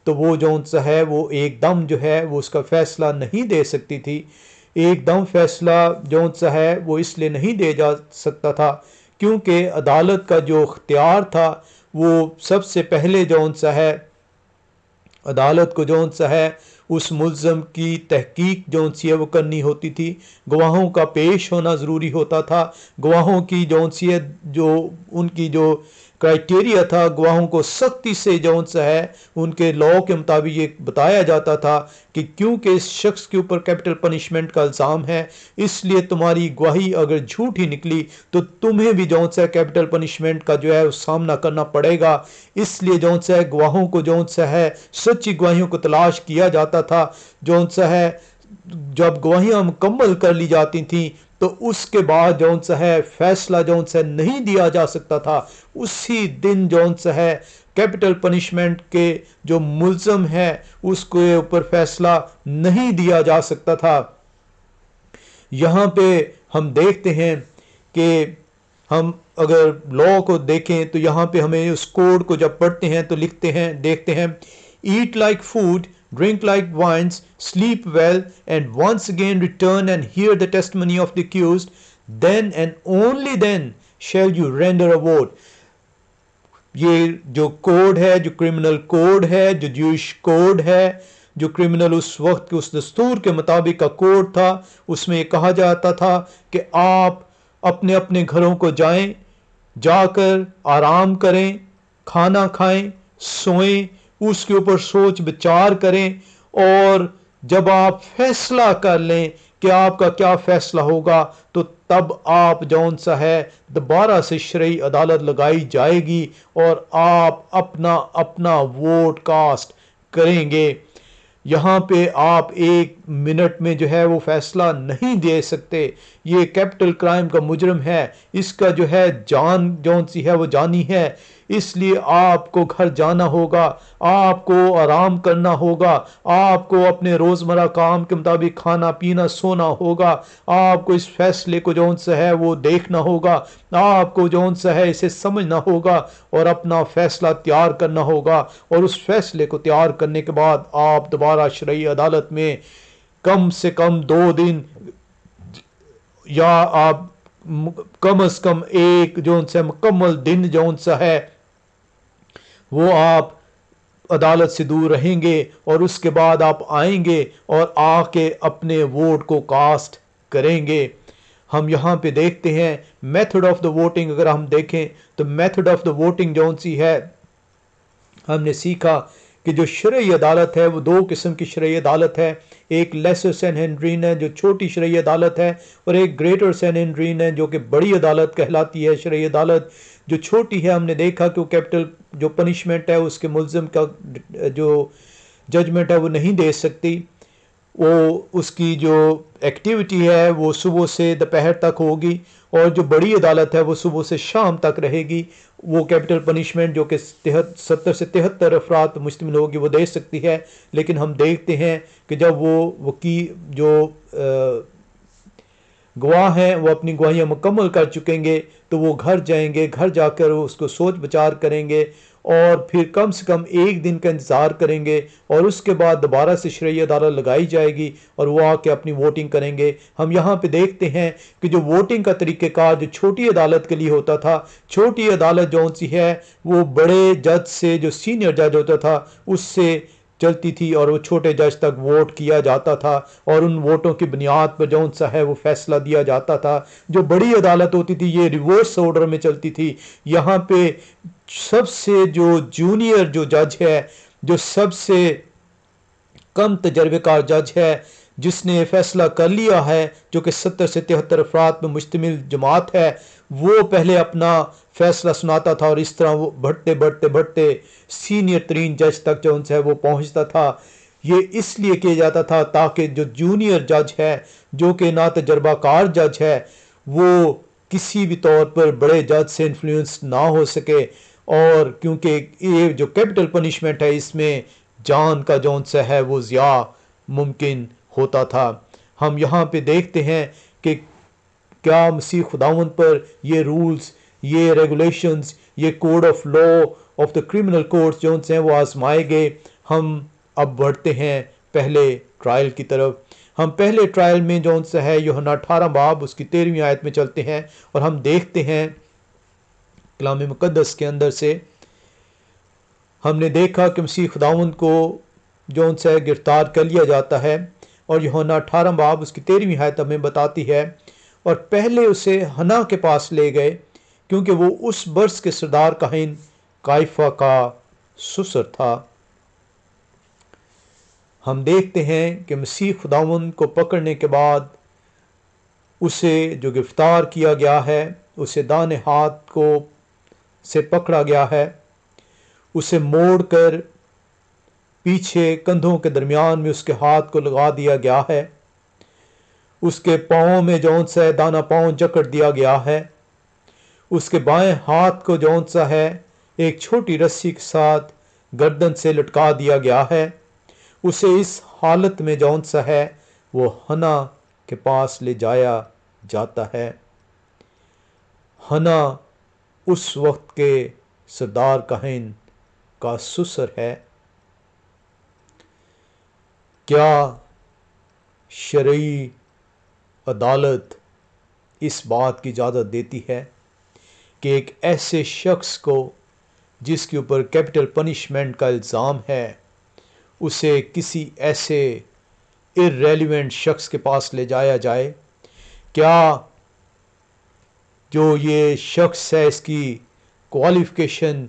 تو وہ جون سا ہے وہ ایک دم جو ہے وہ اس کا فیصلہ نہیں دے سکتی تھی. ایک دم فیصلہ جون سا ہے وہ اس لیے نہیں دے جا سکتا تھا کیونکہ عدالت کا جو اختیار تھا وہ سب سے پہلے جون سا ہے عدالت کو جون سا ہے اس ملزم کی تحقیق جون سی ہے وہ کرنی ہوتی تھی. گواہوں کا پیش ہونا ضروری ہوتا تھا. گواہوں کی جون سی ہے جو ان کی جو کرائٹیریا تھا, گواہوں کو سختی سے جون سا ہے ان کے لاء کے مطابق یہ بتایا جاتا تھا کہ کیونکہ اس شخص کے اوپر کیپٹل پنشمنٹ کا الزام ہے اس لیے تمہاری گواہی اگر جھوٹی نکلی تو تمہیں بھی جون سا کیپٹل پنشمنٹ کا جو ہے اس سامنا کرنا پڑے گا. اس لیے جون سا ہے گواہوں کو جون سا ہے سچی گواہیوں کو تلاش کیا جاتا تھا. جون سا ہے جب گواہیاں مکمل کر لی جاتی تھیں تو اس کے بعد جون سا ہے فیصلہ جون سا نہیں دیا جا سکتا تھا. اسی دن جون سا ہے کیپٹل پنشمنٹ کے جو ملزم ہے اس کے اوپر فیصلہ نہیں دیا جا سکتا تھا. یہاں پہ ہم دیکھتے ہیں کہ ہم اگر لاء کو دیکھیں تو یہاں پہ ہمیں اس کوڈ کو جب پڑھتے ہیں تو لکھتے ہیں دیکھتے ہیں eat like food, drink like wines, sleep well, and once again return and hear the testimony of the accused, then and only then shall you render a vote. یہ جو کوڈ ہے, جو کرمنل کوڈ ہے, جو جوش code ہے, جو criminal اس وقت کے اس دستور کے مطابق کا کوڈ تھا, اس میں یہ کہا جاتا تھا کہ آپ اپنے اپنے گھروں کو جائیں, جا کر آرام کریں, کھانا کھائیں, سوئیں, اس کے اوپر سوچ بچار کریں اور جب آپ فیصلہ کر لیں کہ آپ کا کیا فیصلہ ہوگا تو تب آپ جون سا ہے دوبارہ سے شرعی عدالت لگائی جائے گی اور آپ اپنا اپنا ووٹ کاسٹ کریں گے. یہاں پہ آپ 1 منٹ میں جو ہے وہ فیصلہ نہیں دے سکتے. یہ کیپٹل کرائم کا مجرم ہے، اس کا جو ہے جان جون سی ہے وہ جانی ہے. اس لیے آپ کو گھر جانا ہوگا، آپ کو آرام کرنا ہوگا، آپ کو اپنے روزمرہ کام کے مطابق کھانا پینا سونا ہوگا. آپ کو اس فیصلے کو جون سا ہے وہ دیکھنا ہوگا، آپ کو جون سا ہے اسے سمجھنا ہوگا اور اپنا فیصلہ تیار کرنا ہوگا. اور اس فیصلے کو تیار کرنے کے بعد آپ دوبارہ شرعی عدالت میں کم سے کم 2 دن یا آپ کم از کم ایک جون سا مکمل دن جون سا ہے وہ آپ عدالت سے دور رہیں گے، اور اس کے بعد آپ آئیں گے اور آ کے اپنے ووٹ کو کاسٹ کریں گے. ہم یہاں پہ دیکھتے ہیں میتھڈ آف دا ووٹنگ. اگر ہم دیکھیں تو میتھڈ آف دا ووٹنگ جون سی ہے، ہم نے سیکھا کہ جو شرعی عدالت ہے وہ 2 قسم کی شرعی عدالت ہے. ایک لیسر سینہڈرین ہے جو چھوٹی شرعی عدالت ہے، اور ایک گریٹر سینہڈرین ہے جو کہ بڑی عدالت کہلاتی ہے. شرعی عدالت جو چھوٹی ہے، ہم نے دیکھا کہ وہ کیپٹل جو پنشمنٹ ہے اس کے ملزم کا جو ججمنٹ ہے وہ نہیں دے سکتی. وہ اس کی جو ایکٹیویٹی ہے وہ صبح سے دوپہر تک ہوگی، اور جو بڑی عدالت ہے وہ صبح سے شام تک رہے گی. وہ کیپٹل پنشمنٹ جو کہ 70 سے 73 افراد پر مشتمل ہوگی وہ دے سکتی ہے. لیکن ہم دیکھتے ہیں کہ جب وہ وکیل جو گواہ ہیں وہ اپنی گواہیاں مکمل کر چکیں گے تو وہ گھر جائیں گے، گھر جا کر اس کو سوچ بچار کریں گے، اور پھر کم سے کم 1 دن کا انتظار کریں گے، اور اس کے بعد دوبارہ سے شرعی عدالت لگائی جائے گی اور وہ آ کے اپنی ووٹنگ کریں گے. ہم یہاں پہ دیکھتے ہیں کہ جو ووٹنگ کا طریقہ کار جو چھوٹی عدالت کے لیے ہوتا تھا، چھوٹی عدالت جون سی ہے وہ بڑے جج سے جو سینئر جج ہوتا تھا اس سے چلتی تھی، اور وہ چھوٹے جج تک ووٹ کیا جاتا تھا، اور ان ووٹوں کی بنیاد پر جون سا ہے وہ فیصلہ دیا جاتا تھا. جو بڑی عدالت ہوتی تھی یہ ریورس آرڈر میں چلتی تھی. یہاں پہ سب سے جو جونیئر جو جج ہے، جو سب سے کم تجربے کار جج ہے، جس نے فیصلہ کر لیا ہے، جو کہ 70 سے 73 افراد پر مشتمل جماعت ہے، وہ پہلے اپنا فیصلہ سناتا تھا، اور اس طرح وہ بڑھتے سینئر ترین جج تک جو ان سے وہ پہنچتا تھا. یہ اس لیے کیا جاتا تھا تاکہ جو جونیئر جج ہے، جو کہ نا تجربہ کار جج ہے، وہ کسی بھی طور پر بڑے جج سے انفلوئنس نہ ہو سکے. اور کیونکہ یہ جو کیپٹل پنشمنٹ ہے اس میں جان کا جون سا ہے وہ ضیاع ممکن ہوتا تھا. ہم یہاں پہ دیکھتے ہیں کہ کیا مسیح خداوند پر یہ رولز، یہ ریگولیشنز، یہ code of law of the criminal courts جو سے ہیں وہ آزمائے گئے. ہم اب بڑھتے ہیں پہلے ٹرائل کی طرف. ہم پہلے ٹرائل میں جو سے ہے یوحنا 18 باب اس کی 13ویں آیت میں چلتے ہیں، اور ہم دیکھتے ہیں کلام مقدس کے اندر سے ہم نے دیکھا کہ مسیح خداوند کو جو ان سے گرفتار کر لیا جاتا ہے، اور یوحنا 18 باب اس کی 13ویں آیت ہمیں بتاتی ہے، اور پہلے اسے حنا کے پاس لے گئے کیونکہ وہ اس برس کے سردار کاہن قیافہ کا سسر تھا. ہم دیکھتے ہیں کہ مسیح خداوند کو پکڑنے کے بعد اسے جو گرفتار کیا گیا ہے، اسے دائیں ہاتھ کو سے پکڑا گیا ہے، اسے موڑ کر پیچھے کندھوں کے درمیان میں اس کے ہاتھ کو لگا دیا گیا ہے، اس کے پاؤں میں جون سا دانا پاؤں جکڑ دیا گیا ہے، اس کے بائیں ہاتھ کو جون سا ہے ایک چھوٹی رسی کے ساتھ گردن سے لٹکا دیا گیا ہے. اسے اس حالت میں جون سا ہے وہ حنا کے پاس لے جایا جاتا ہے. حنا اس وقت کے سردار کاہن کا سسر ہے. کیا شرعی عدالت اس بات کی اجازت دیتی ہے کہ ایک ایسے شخص کو جس کے اوپر کیپٹل پنشمنٹ کا الزام ہے اسے کسی ایسے ارریلیونٹ شخص کے پاس لے جایا جائے؟ کیا جو یہ شخص ہے اس کی کوالیفیکیشن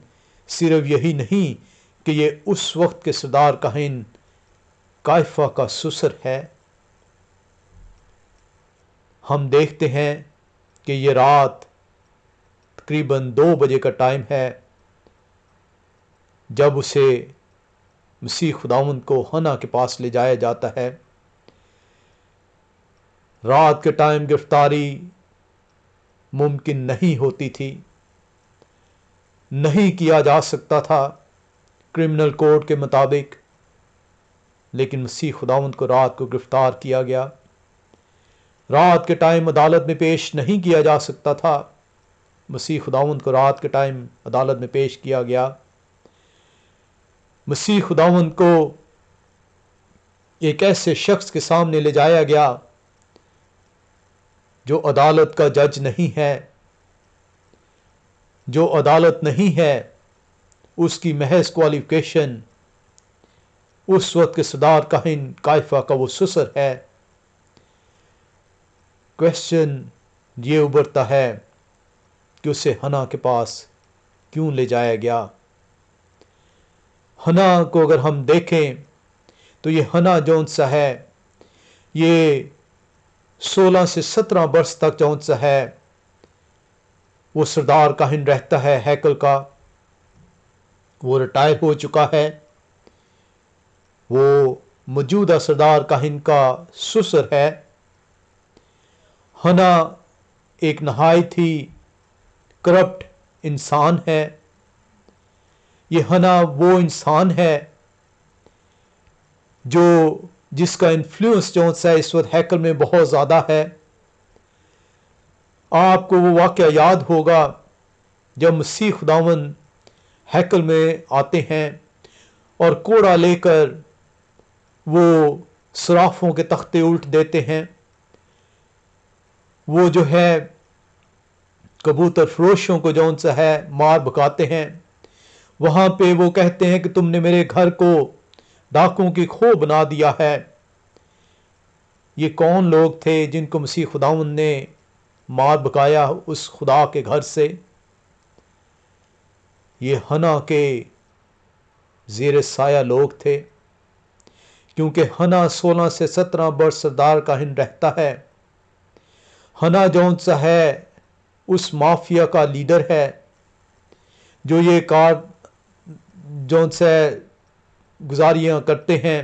صرف یہی نہیں کہ یہ اس وقت کے سردار کاہن قیافہ کا سسر ہے؟ ہم دیکھتے ہیں کہ یہ رات تقریباً 2 بجے کا ٹائم ہے جب اسے مسیح خداوند کو ہنا کے پاس لے جایا جاتا ہے. رات کے ٹائم گرفتاری ممکن نہیں ہوتی تھی، نہیں کیا جا سکتا تھا کرمنل کوڈ کے مطابق، لیکن مسیح خداوند کو رات کو گرفتار کیا گیا. رات کے ٹائم عدالت میں پیش نہیں کیا جا سکتا تھا، مسیح خداوند کو رات کے ٹائم عدالت میں پیش کیا گیا. مسیح خداوند کو ایک ایسے شخص کے سامنے لے جایا گیا جو عدالت کا جج نہیں ہے، جو عدالت نہیں ہے. اس کی محض کوالیفیکیشن اس وقت کے صدار کاہن کائفہ کا وہ سسر ہے. کوشچن یہ ابھرتا ہے کہ اسے ہنا کے پاس کیوں لے جایا گیا. ہنا کو اگر ہم دیکھیں تو یہ ہنا جون سا ہے، یہ 16 سے 17 برس تک جون سا ہے وہ سردار کاہن رہتا ہے ہیکل کا. وہ ریٹائر ہو چکا ہے، وہ موجودہ سردار کاہن کا سسر ہے. ہنا ایک نہایت ہی کرپٹ انسان ہے. یہ ہنا وہ انسان ہے جس کا انفلوئنس جو ہے اس وقت ہیکل میں بہت زیادہ ہے. آپ کو وہ واقعہ یاد ہوگا جب مسیح خداوند ہیکل میں آتے ہیں اور کوڑا لے کر وہ صرافوں کے تختے الٹ دیتے ہیں. وہ جو ہے کبوتر فروشوں کو جون سا ہے مار بکاتے ہیں. وہاں پہ وہ کہتے ہیں کہ تم نے میرے گھر کو ڈاکوں کی کھو بنا دیا ہے. یہ کون لوگ تھے جن کو مسیح خداوند نے مار بکایا اس خدا کے گھر سے؟ یہ ہنا کے زیر سایہ لوگ تھے، کیونکہ ہنا 16 سے 17 برس سردار کاہن رہتا ہے. ہنا جون سا ہے اس مافیا کا لیڈر ہے جو یہ کار جون سے گزاریاں کرتے ہیں.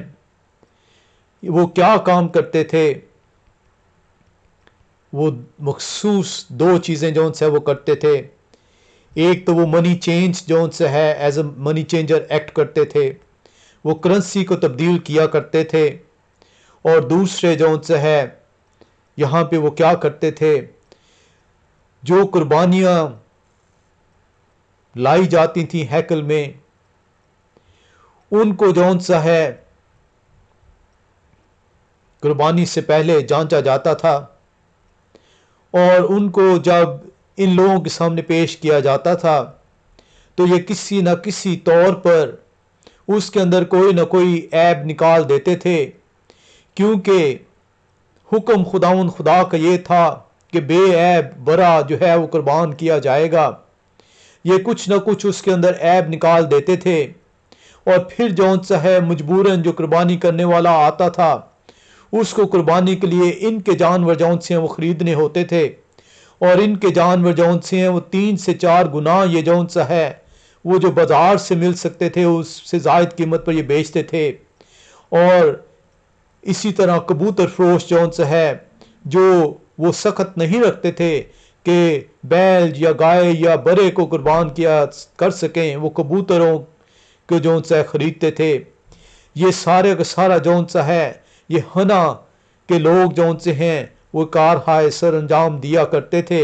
وہ کیا کام کرتے تھے؟ وہ مخصوص 2 چیزیں جون سے وہ کرتے تھے. ایک تو وہ منی چینج جون سے ہے as a money changer act کرتے تھے، وہ کرنسی کو تبدیل کیا کرتے تھے. اور دوسرے جون سے ہے یہاں پہ وہ کیا کرتے تھے، جو قربانیاں لائی جاتی تھیں ہیکل میں ان کو جون سا ہے قربانی سے پہلے جانچا جاتا تھا، اور ان کو جب ان لوگوں کے سامنے پیش کیا جاتا تھا تو یہ کسی نہ کسی طور پر اس کے اندر کوئی نہ کوئی عیب نکال دیتے تھے، کیونکہ حکم خداوند خدا کا یہ تھا کہ بے عیب برا جو ہے وہ قربان کیا جائے گا. یہ کچھ نہ کچھ اس کے اندر عیب نکال دیتے تھے، اور پھر جون سا ہے مجبوراً جو قربانی کرنے والا آتا تھا اس کو قربانی کے لیے ان کے جانور جون سے وہ خریدنے ہوتے تھے، اور ان کے جانور جون سے ہیں وہ 3 سے 4 گنا یہ جون سا ہے وہ جو بازار سے مل سکتے تھے اس سے زائد قیمت پر یہ بیچتے تھے. اور اسی طرح کبوتر فروش جون سا ہے جو وہ سخت نہیں رکھتے تھے کہ بیل یا گائے یا برے کو قربان کیا کر سکیں، وہ کبوتروں کو جون سا خریدتے تھے. یہ سارے کا سارا جون سا ہے یہ ہنا کے لوگ جون سے ہیں وہ کارہائے سر انجام دیا کرتے تھے.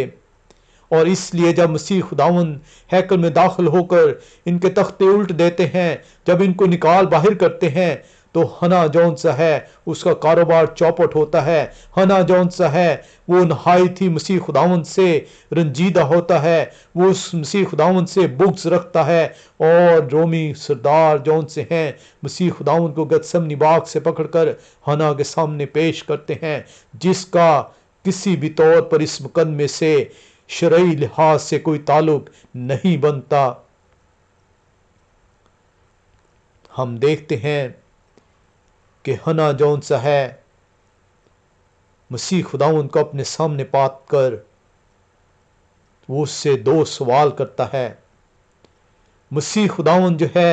اور اس لیے جب مسیح خداوند ہیکل میں داخل ہو کر ان کے تختے الٹ دیتے ہیں، جب ان کو نکال باہر کرتے ہیں تو ہنا جون سا ہے اس کا کاروبار چوپٹ ہوتا ہے. ہنا جون سا ہے وہ نہایت ہی مسیح خداوند سے رنجیدہ ہوتا ہے، وہ اس مسیح خداوند سے بغض رکھتا ہے. اور رومی سردار جون سے ہیں مسیح خداوند کو گتسمنی باغ سے پکڑ کر ہنا کے سامنے پیش کرتے ہیں، جس کا کسی بھی طور پر اس مقدمے سے شرعی لحاظ سے کوئی تعلق نہیں بنتا. ہم دیکھتے ہیں کہ ہنا جون سا ہے مسیح خداوند کو اپنے سامنے پات کر وہ اس سے 2 سوال کرتا ہے. مسیح خداوند جو ہے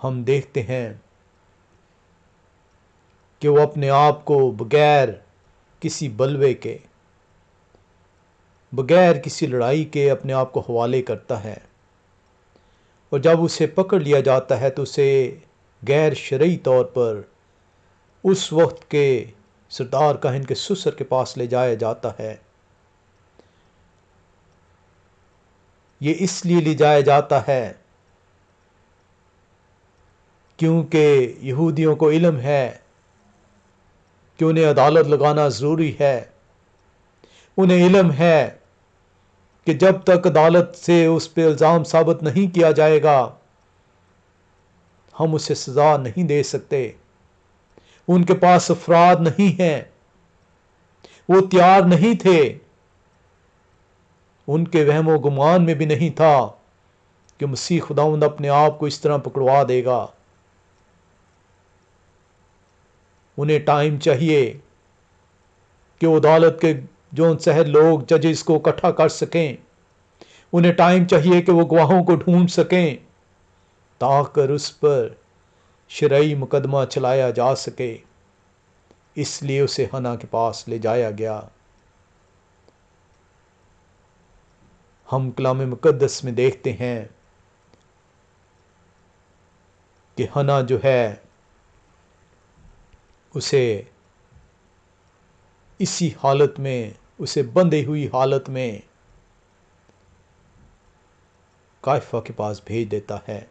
ہم دیکھتے ہیں کہ وہ اپنے آپ کو بغیر کسی بلوے کے، بغیر کسی لڑائی کے اپنے آپ کو حوالے کرتا ہے، اور جب اسے پکڑ لیا جاتا ہے تو اسے غیر شرعی طور پر اس وقت کے سردار کاہن کے سسر کے پاس لے جایا جاتا ہے۔ یہ اس لیے لے جایا جاتا ہے کیونکہ یہودیوں کو علم ہے کہ انہیں عدالت لگانا ضروری ہے۔ انہیں علم ہے کہ جب تک عدالت سے اس پہ الزام ثابت نہیں کیا جائے گا ہم اسے سزا نہیں دے سکتے۔ ان کے پاس افراد نہیں ہیں، وہ تیار نہیں تھے، ان کے وہم و گمان میں بھی نہیں تھا کہ مسیح خداوند اپنے آپ کو اس طرح پکڑوا دے گا۔ انہیں ٹائم چاہیے کہ وہ عدالت کے جون سہر لوگ ججز کو اکٹھا کر سکیں، انہیں ٹائم چاہیے کہ وہ گواہوں کو ڈھونڈ سکیں تاکہ اس پر شرعی مقدمہ چلایا جا سکے۔ اس لیے اسے حنا کے پاس لے جایا گیا۔ ہم کلام مقدس میں دیکھتے ہیں کہ حنا جو ہے اسے اسی حالت میں، اسے بندھی ہوئی حالت میں قیافہ کے پاس بھیج دیتا ہے۔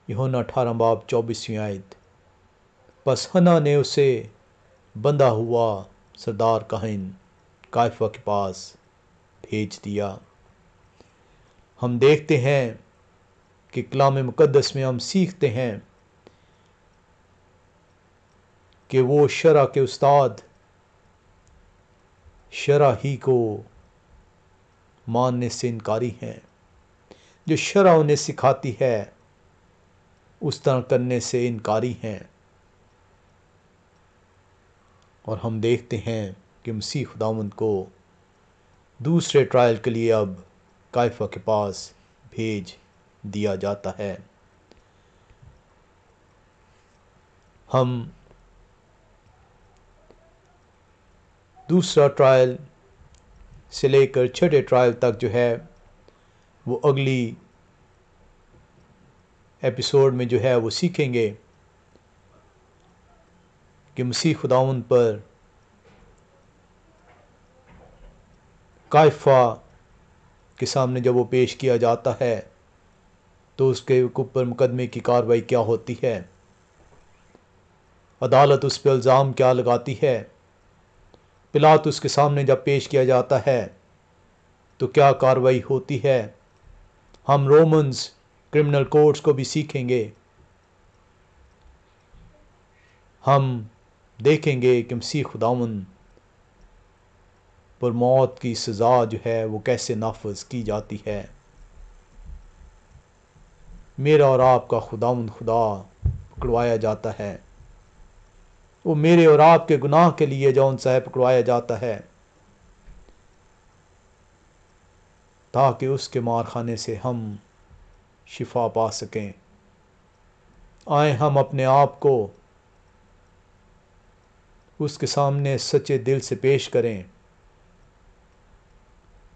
یوحنا 18 باب 24 آیت۔ پس حنا نے اسے بندھا ہوا سردار کاہن قیافہ کے پاس بھیج دیا۔ ہم دیکھتے ہیں کہ کلام مقدس میں ہم سیکھتے ہیں کہ وہ شرع کے استاد شرع ہی کو ماننے سے انکاری ہیں، جو شرع انہیں سکھاتی ہے اس طرح کرنے سے انکاری ہیں۔ اور ہم دیکھتے ہیں کہ مسیح خداوند کو دوسرے ٹرائل کے لیے اب قیافہ کے پاس بھیج دیا جاتا ہے۔ ہم دوسرا ٹرائل سے لے کر چھٹے ٹرائل تک جو ہے وہ اگلی ایپیسوڈ میں جو ہے وہ سیکھیں گے کہ مسیح خداوند پر قیافہ کے سامنے جب وہ پیش کیا جاتا ہے تو اس کے اوپر مقدمے کی کارروائی کیا ہوتی ہے، عدالت اس پہ الزام کیا لگاتی ہے، پلاطس کے سامنے جب پیش کیا جاتا ہے تو کیا کارروائی ہوتی ہے۔ ہم رومنز کرمنل کوڈز کو بھی سیکھیں گے۔ ہم دیکھیں گے کہ مسیح خداوند پر موت کی سزا جو ہے وہ کیسے نافذ کی جاتی ہے۔ میرا اور آپ کا خداوند خدا پکڑوایا جاتا ہے، وہ میرے اور آپ کے گناہ کے لیے جون سا ہے پکڑوایا جاتا ہے تاکہ اس کے مارخانے سے ہم شفا پا سکیں۔ آئیں ہم اپنے آپ کو اس کے سامنے سچے دل سے پیش کریں،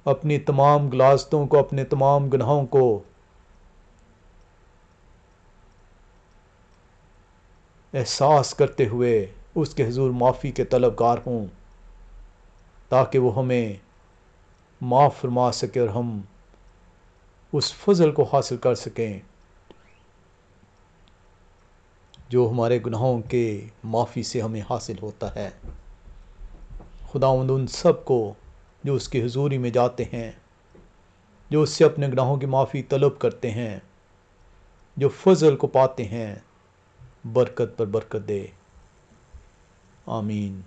اپنی تمام غلاظتوں کو، اپنے تمام گناہوں کو احساس کرتے ہوئے اس کے حضور معافی کے طلبگار ہوں تاکہ وہ ہمیں معاف فرما سکے اور ہم اس فضل کو حاصل کر سکیں جو ہمارے گناہوں کے معافی سے ہمیں حاصل ہوتا ہے۔ خداوند ان سب کو جو اس کی حضوری میں جاتے ہیں، جو اس سے اپنے گناہوں کی معافی طلب کرتے ہیں، جو فضل کو پاتے ہیں، برکت پر برکت دے۔ آمین۔